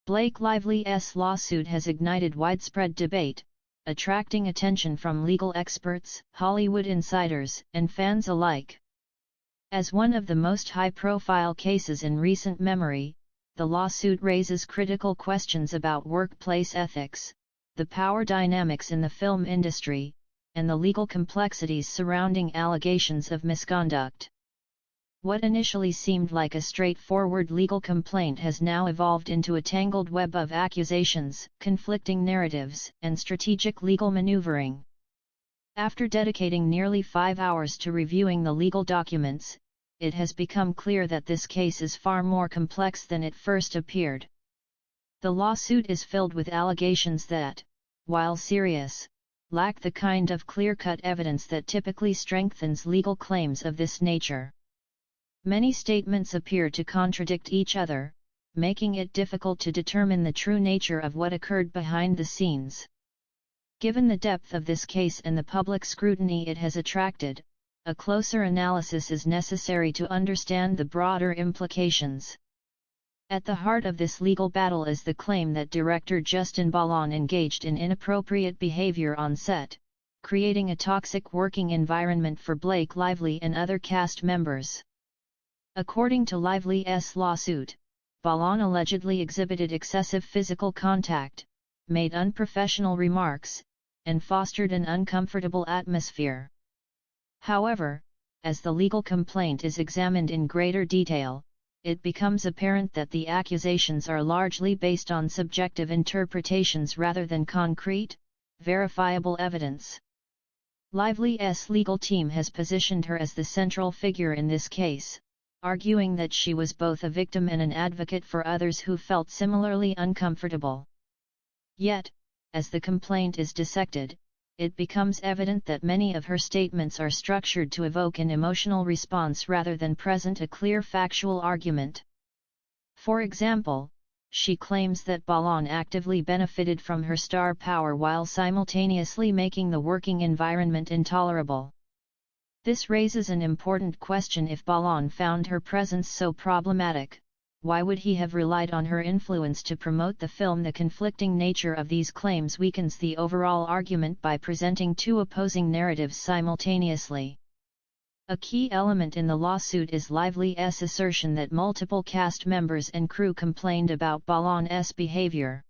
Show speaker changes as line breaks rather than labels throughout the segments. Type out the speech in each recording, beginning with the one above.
Blake Lively's lawsuit has ignited widespread debate, attracting attention from legal experts, Hollywood insiders, and fans alike. As one of the most high-profile cases in recent memory, the lawsuit raises critical questions about workplace ethics, the power dynamics in the film industry, and the legal complexities surrounding allegations of misconduct. What initially seemed like a straightforward legal complaint has now evolved into a tangled web of accusations, conflicting narratives, and strategic legal maneuvering. After dedicating nearly 5 hours to reviewing the legal documents, it has become clear that this case is far more complex than it first appeared. The lawsuit is filled with allegations that, while serious, lack the kind of clear-cut evidence that typically strengthens legal claims of this nature. Many statements appear to contradict each other, making it difficult to determine the true nature of what occurred behind the scenes. Given the depth of this case and the public scrutiny it has attracted, a closer analysis is necessary to understand the broader implications. At the heart of this legal battle is the claim that director Justin Bahlon engaged in inappropriate behavior on set, creating a toxic working environment for Blake Lively and other cast members. According to Lively's lawsuit, Bahlon allegedly exhibited excessive physical contact, made unprofessional remarks, and fostered an uncomfortable atmosphere. However, as the legal complaint is examined in greater detail, it becomes apparent that the accusations are largely based on subjective interpretations rather than concrete, verifiable evidence. Lively's legal team has positioned her as the central figure in this case, arguing that she was both a victim and an advocate for others who felt similarly uncomfortable. Yet, as the complaint is dissected, it becomes evident that many of her statements are structured to evoke an emotional response rather than present a clear factual argument. For example, she claims that Bahlon actively benefited from her star power while simultaneously making the working environment intolerable. This raises an important question: if Bahlon found her presence so problematic, why would he have relied on her influence to promote the film? The conflicting nature of these claims weakens the overall argument by presenting two opposing narratives simultaneously. A key element in the lawsuit is Lively's assertion that multiple cast members and crew complained about Bahlon's behavior.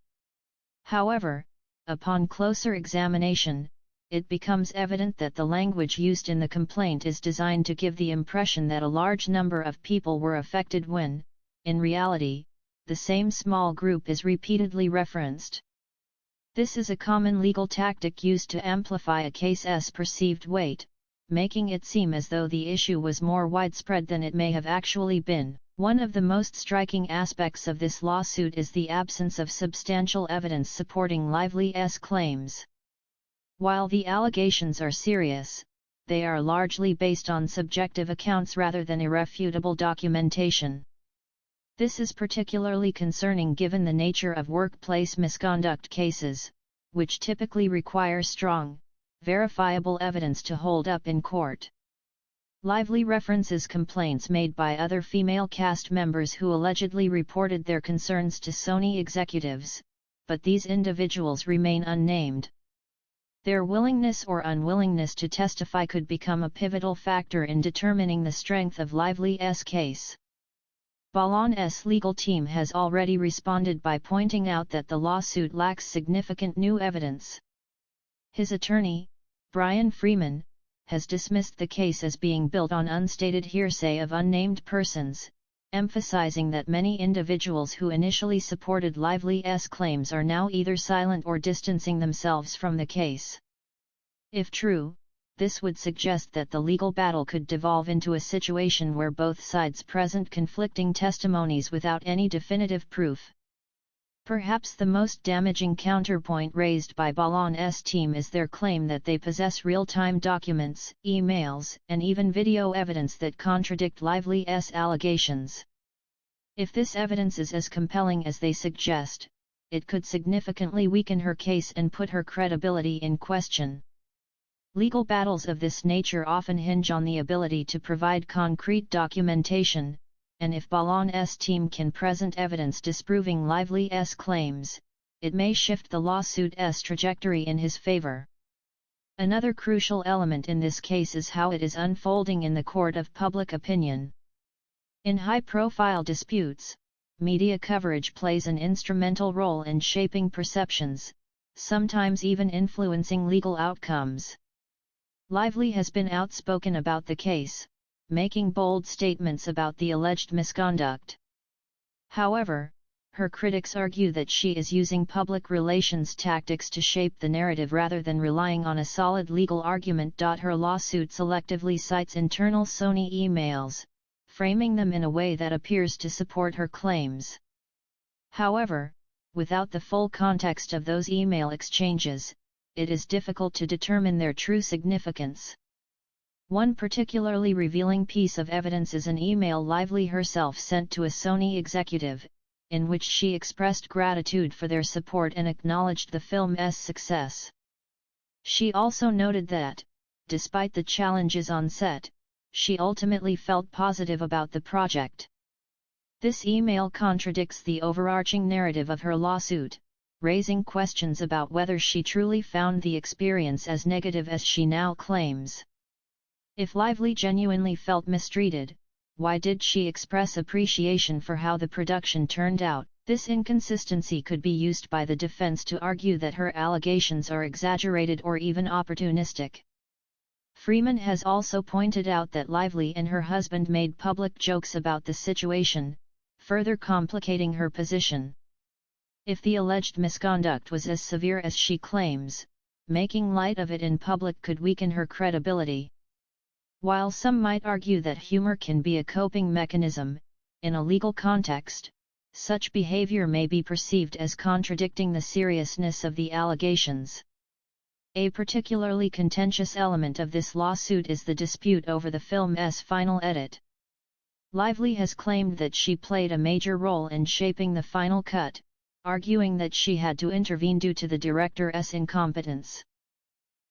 However, upon closer examination, it becomes evident that the language used in the complaint is designed to give the impression that a large number of people were affected when, in reality, the same small group is repeatedly referenced. This is a common legal tactic used to amplify a case's perceived weight, making it seem as though the issue was more widespread than it may have actually been. One of the most striking aspects of this lawsuit is the absence of substantial evidence supporting Lively's claims. While the allegations are serious, they are largely based on subjective accounts rather than irrefutable documentation. This is particularly concerning given the nature of workplace misconduct cases, which typically require strong, verifiable evidence to hold up in court. Lively references complaints made by other female cast members who allegedly reported their concerns to Sony executives, but these individuals remain unnamed. Their willingness or unwillingness to testify could become a pivotal factor in determining the strength of Lively's case. Bahlon's legal team has already responded by pointing out that the lawsuit lacks significant new evidence. His attorney, Brian Freeman, has dismissed the case as being built on unstated hearsay of unnamed persons, emphasizing that many individuals who initially supported Lively's claims are now either silent or distancing themselves from the case. If true, this would suggest that the legal battle could devolve into a situation where both sides present conflicting testimonies without any definitive proof. Perhaps the most damaging counterpoint raised by Bahlon's team is their claim that they possess real-time documents, emails, and even video evidence that contradict Lively's allegations. If this evidence is as compelling as they suggest, it could significantly weaken her case and put her credibility in question. Legal battles of this nature often hinge on the ability to provide concrete documentation, and if Balon's team can present evidence disproving Lively's claims, it may shift the lawsuit's trajectory in his favor. Another crucial element in this case is how it is unfolding in the court of public opinion. In high-profile disputes, media coverage plays an instrumental role in shaping perceptions, sometimes even influencing legal outcomes. Lively has been outspoken about the case, making bold statements about the alleged misconduct. However, her critics argue that she is using public relations tactics to shape the narrative rather than relying on a solid legal argument. Her lawsuit selectively cites internal Sony emails, framing them in a way that appears to support her claims. However, without the full context of those email exchanges, it is difficult to determine their true significance. One particularly revealing piece of evidence is an email Lively herself sent to a Sony executive, in which she expressed gratitude for their support and acknowledged the film's success. She also noted that, despite the challenges on set, she ultimately felt positive about the project. This email contradicts the overarching narrative of her lawsuit, raising questions about whether she truly found the experience as negative as she now claims. If Lively genuinely felt mistreated, why did she express appreciation for how the production turned out? This inconsistency could be used by the defense to argue that her allegations are exaggerated or even opportunistic. Freeman has also pointed out that Lively and her husband made public jokes about the situation, further complicating her position. If the alleged misconduct was as severe as she claims, making light of it in public could weaken her credibility. While some might argue that humor can be a coping mechanism, in a legal context, such behavior may be perceived as contradicting the seriousness of the allegations. A particularly contentious element of this lawsuit is the dispute over the film's final edit. Lively has claimed that she played a major role in shaping the final cut, arguing that she had to intervene due to the director's incompetence.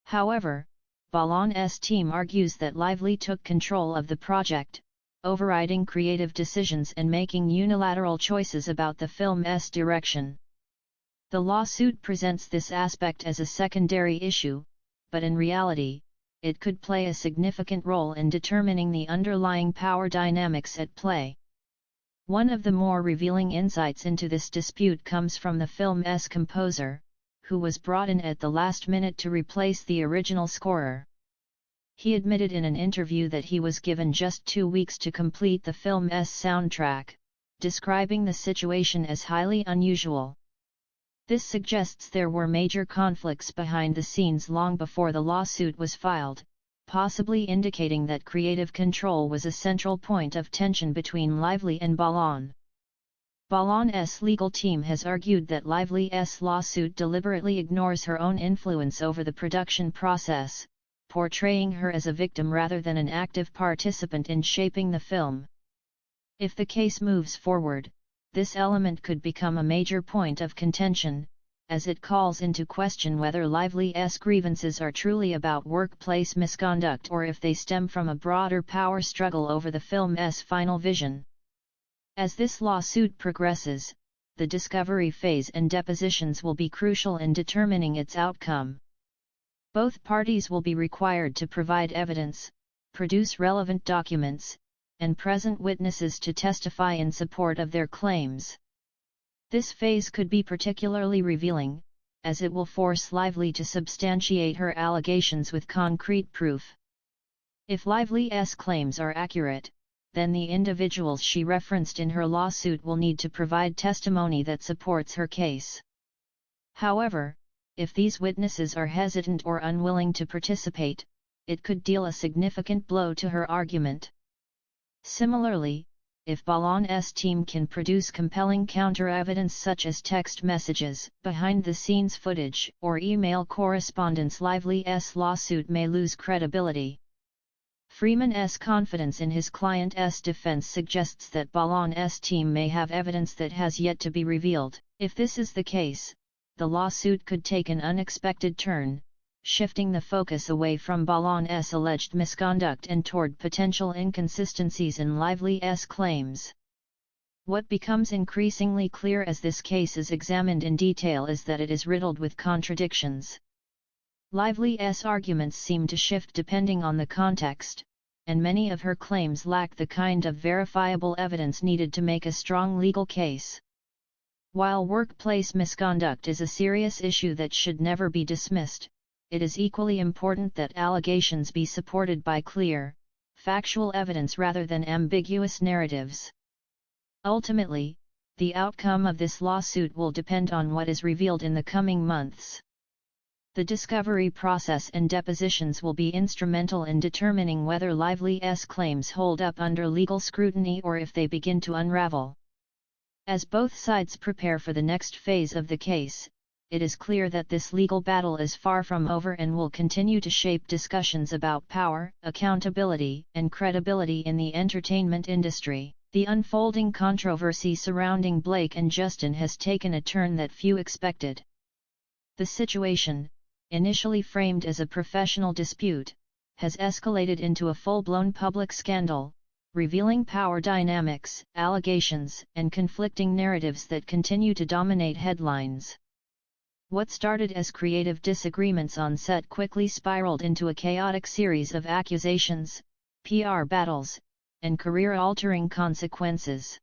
However, Balon's team argues that Lively took control of the project, overriding creative decisions and making unilateral choices about the film's direction. The lawsuit presents this aspect as a secondary issue, but in reality, it could play a significant role in determining the underlying power dynamics at play. One of the more revealing insights into this dispute comes from the film's composer, who was brought in at the last minute to replace the original scorer. He admitted in an interview that he was given just 2 weeks to complete the film's soundtrack, describing the situation as highly unusual. This suggests there were major conflicts behind the scenes long before the lawsuit was filed, possibly indicating that creative control was a central point of tension between Lively and Balon. Balon's legal team has argued that Lively's lawsuit deliberately ignores her own influence over the production process, portraying her as a victim rather than an active participant in shaping the film. If the case moves forward, this element could become a major point of contention, as it calls into question whether Lively's grievances are truly about workplace misconduct or if they stem from a broader power struggle over the film's final vision. As this lawsuit progresses, the discovery phase and depositions will be crucial in determining its outcome. Both parties will be required to provide evidence, produce relevant documents, and present witnesses to testify in support of their claims. This phase could be particularly revealing, as it will force Lively to substantiate her allegations with concrete proof. If Lively's claims are accurate, then the individuals she referenced in her lawsuit will need to provide testimony that supports her case. However, if these witnesses are hesitant or unwilling to participate, it could deal a significant blow to her argument. Similarly, if Balon's team can produce compelling counter-evidence such as text messages, behind-the-scenes footage, or email correspondence, Lively's lawsuit may lose credibility. Freeman's confidence in his client's defense suggests that Balon's team may have evidence that has yet to be revealed. If this is the case, the lawsuit could take an unexpected turn, shifting the focus away from Balon's alleged misconduct and toward potential inconsistencies in Lively's claims. What becomes increasingly clear as this case is examined in detail is that it is riddled with contradictions. Lively's arguments seem to shift depending on the context, and many of her claims lack the kind of verifiable evidence needed to make a strong legal case. While workplace misconduct is a serious issue that should never be dismissed, it is equally important that allegations be supported by clear, factual evidence rather than ambiguous narratives. Ultimately, the outcome of this lawsuit will depend on what is revealed in the coming months. The discovery process and depositions will be instrumental in determining whether Lively's claims hold up under legal scrutiny or if they begin to unravel. As both sides prepare for the next phase of the case, it is clear that this legal battle is far from over and will continue to shape discussions about power, accountability, and credibility in the entertainment industry. The unfolding controversy surrounding Blake and Justin has taken a turn that few expected. The situation, initially framed as a professional dispute, has escalated into a full-blown public scandal, revealing power dynamics, allegations, and conflicting narratives that continue to dominate headlines. What started as creative disagreements on set quickly spiraled into a chaotic series of accusations, PR battles, and career-altering consequences.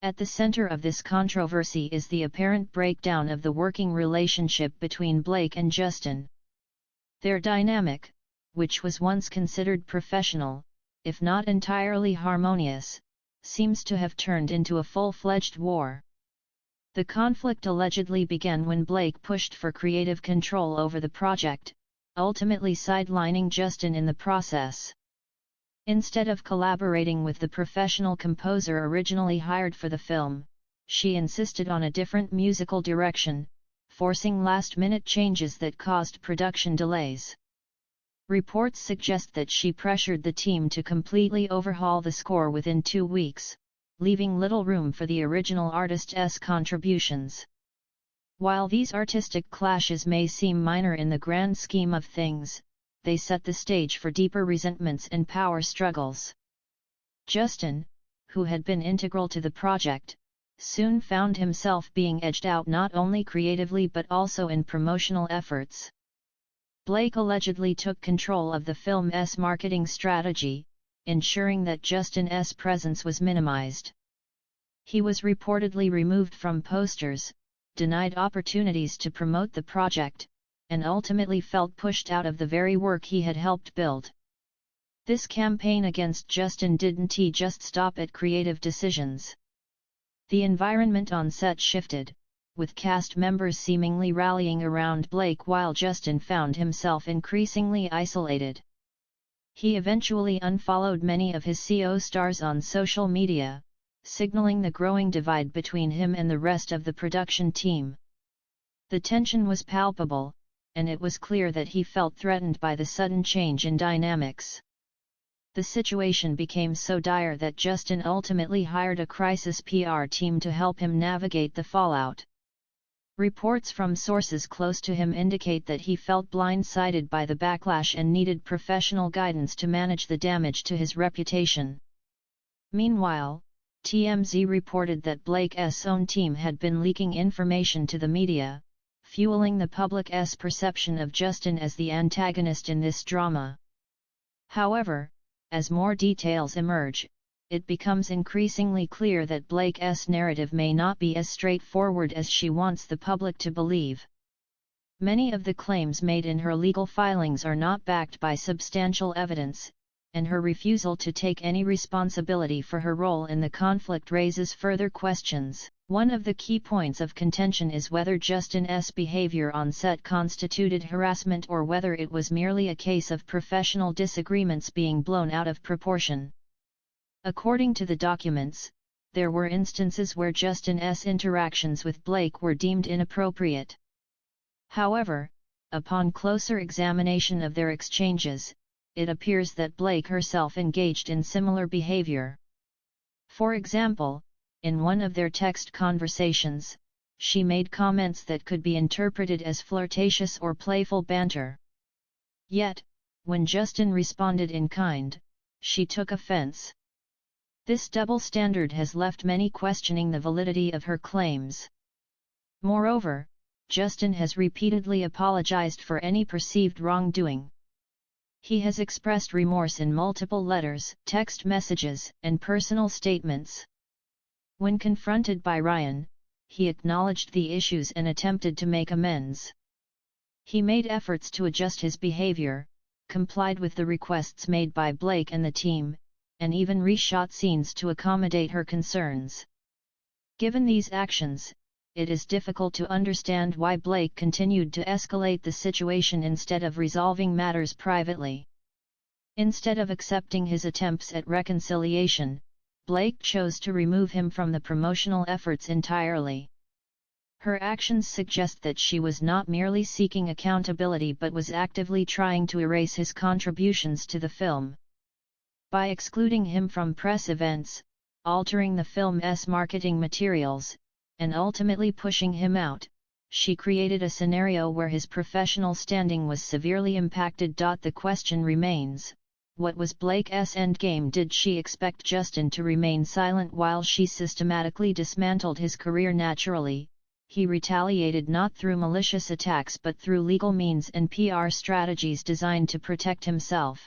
At the center of this controversy is the apparent breakdown of the working relationship between Blake and Justin. Their dynamic, which was once considered professional, if not entirely harmonious, seems to have turned into a full-fledged war. The conflict allegedly began when Blake pushed for creative control over the project, ultimately sidelining Justin in the process. Instead of collaborating with the professional composer originally hired for the film, she insisted on a different musical direction, forcing last-minute changes that caused production delays. Reports suggest that she pressured the team to completely overhaul the score within 2 weeks, leaving little room for the original artist's contributions. While these artistic clashes may seem minor in the grand scheme of things, they set the stage for deeper resentments and power struggles. Justin, who had been integral to the project, soon found himself being edged out not only creatively but also in promotional efforts. Blake allegedly took control of the film's marketing strategy, ensuring that Justin's presence was minimized. He was reportedly removed from posters, denied opportunities to promote the project, and ultimately felt pushed out of the very work he had helped build. This campaign against Justin didn't just stop at creative decisions. The environment on set shifted, with cast members seemingly rallying around Blake while Justin found himself increasingly isolated. He eventually unfollowed many of his co-stars on social media, signaling the growing divide between him and the rest of the production team. The tension was palpable, and it was clear that he felt threatened by the sudden change in dynamics. The situation became so dire that Justin ultimately hired a crisis PR team to help him navigate the fallout. Reports from sources close to him indicate that he felt blindsided by the backlash and needed professional guidance to manage the damage to his reputation. Meanwhile, TMZ reported that Blake's own team had been leaking information to the media, fueling the public's perception of Justin as the antagonist in this drama. However, as more details emerge, it becomes increasingly clear that Blake's narrative may not be as straightforward as she wants the public to believe. Many of the claims made in her legal filings are not backed by substantial evidence, and her refusal to take any responsibility for her role in the conflict raises further questions. One of the key points of contention is whether Justin's behavior on set constituted harassment or whether it was merely a case of professional disagreements being blown out of proportion. According to the documents, there were instances where Justin's interactions with Blake were deemed inappropriate. However, upon closer examination of their exchanges, it appears that Blake herself engaged in similar behavior. For example, in one of their text conversations, she made comments that could be interpreted as flirtatious or playful banter. Yet, when Justin responded in kind, she took offense. This double standard has left many questioning the validity of her claims. Moreover, Justin has repeatedly apologized for any perceived wrongdoing. He has expressed remorse in multiple letters, text messages, and personal statements. When confronted by Ryan, he acknowledged the issues and attempted to make amends. He made efforts to adjust his behavior, complied with the requests made by Blake and the team, and even reshot scenes to accommodate her concerns. Given these actions, it is difficult to understand why Blake continued to escalate the situation instead of resolving matters privately. Instead of accepting his attempts at reconciliation, Blake chose to remove him from the promotional efforts entirely. Her actions suggest that she was not merely seeking accountability but was actively trying to erase his contributions to the film. By excluding him from press events, altering the film's marketing materials, and ultimately pushing him out, she created a scenario where his professional standing was severely impacted. The question remains, what was Blake's endgame? Did she expect Justin to remain silent while she systematically dismantled his career? Naturally, he retaliated not through malicious attacks but through legal means and PR strategies designed to protect himself.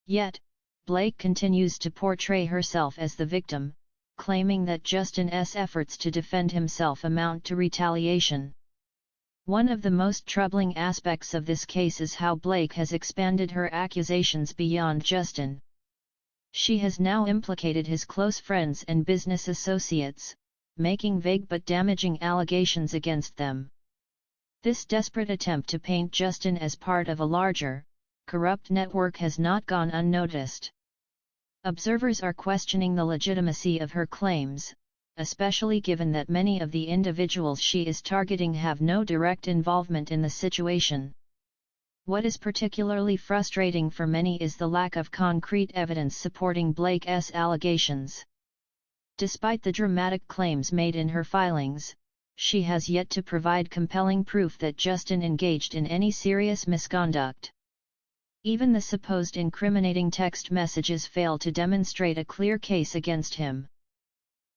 Yet, Blake continues to portray herself as the victim, claiming that Justin's efforts to defend himself amount to retaliation. One of the most troubling aspects of this case is how Blake has expanded her accusations beyond Justin. She has now implicated his close friends and business associates, making vague but damaging allegations against them. This desperate attempt to paint Justin as part of a larger, corrupt network has not gone unnoticed. Observers are questioning the legitimacy of her claims, especially given that many of the individuals she is targeting have no direct involvement in the situation. What is particularly frustrating for many is the lack of concrete evidence supporting Blake's allegations. Despite the dramatic claims made in her filings, she has yet to provide compelling proof that Justin engaged in any serious misconduct. Even the supposed incriminating text messages fail to demonstrate a clear case against him.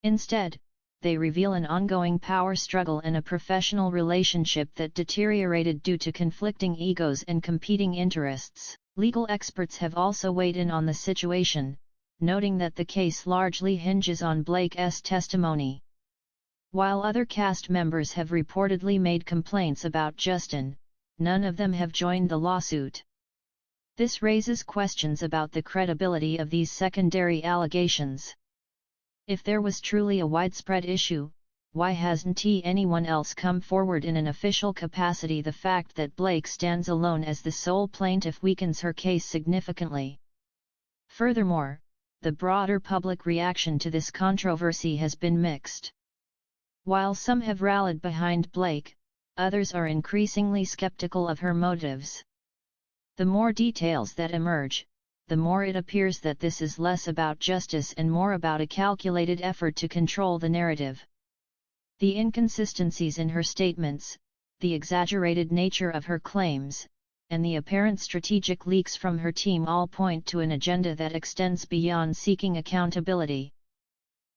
Instead, they reveal an ongoing power struggle and a professional relationship that deteriorated due to conflicting egos and competing interests. Legal experts have also weighed in on the situation, noting that the case largely hinges on Blake's testimony. While other cast members have reportedly made complaints about Justin, none of them have joined the lawsuit. This raises questions about the credibility of these secondary allegations. If there was truly a widespread issue, why hasn't anyone else come forward in an official capacity? The fact that Blake stands alone as the sole plaintiff weakens her case significantly. Furthermore, the broader public reaction to this controversy has been mixed. While some have rallied behind Blake, others are increasingly skeptical of her motives. The more details that emerge, the more it appears that this is less about justice and more about a calculated effort to control the narrative. The inconsistencies in her statements, the exaggerated nature of her claims, and the apparent strategic leaks from her team all point to an agenda that extends beyond seeking accountability.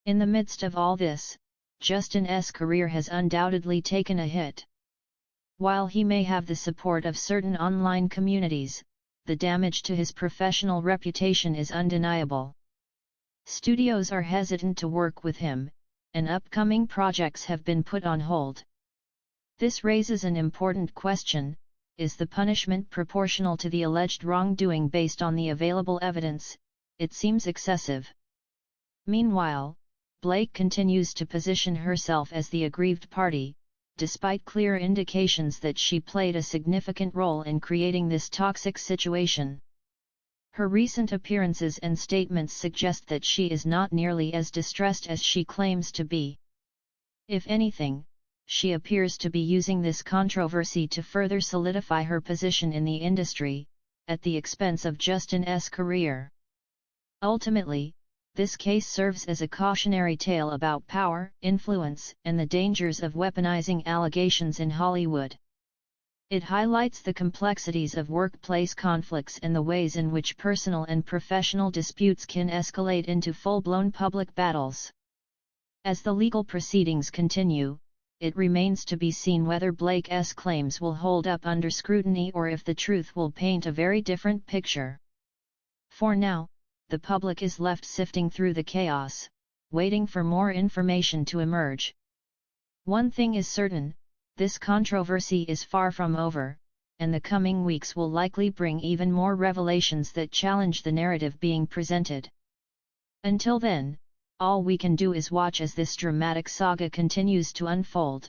In the midst of all this, Justin's career has undoubtedly taken a hit. While he may have the support of certain online communities, the damage to his professional reputation is undeniable. Studios are hesitant to work with him, and upcoming projects have been put on hold. This raises an important question: is the punishment proportional to the alleged wrongdoing? Based on the available evidence, it seems excessive. Meanwhile, Blake continues to position herself as the aggrieved party, despite clear indications that she played a significant role in creating this toxic situation. Her recent appearances and statements suggest that she is not nearly as distressed as she claims to be. If anything, she appears to be using this controversy to further solidify her position in the industry, at the expense of Justin's career. Ultimately, this case serves as a cautionary tale about power, influence, and the dangers of weaponizing allegations in Hollywood. It highlights the complexities of workplace conflicts and the ways in which personal and professional disputes can escalate into full-blown public battles. As the legal proceedings continue, it remains to be seen whether Blake's claims will hold up under scrutiny or if the truth will paint a very different picture. For now, the public is left sifting through the chaos, waiting for more information to emerge. One thing is certain, this controversy is far from over, and the coming weeks will likely bring even more revelations that challenge the narrative being presented. Until then, all we can do is watch as this dramatic saga continues to unfold.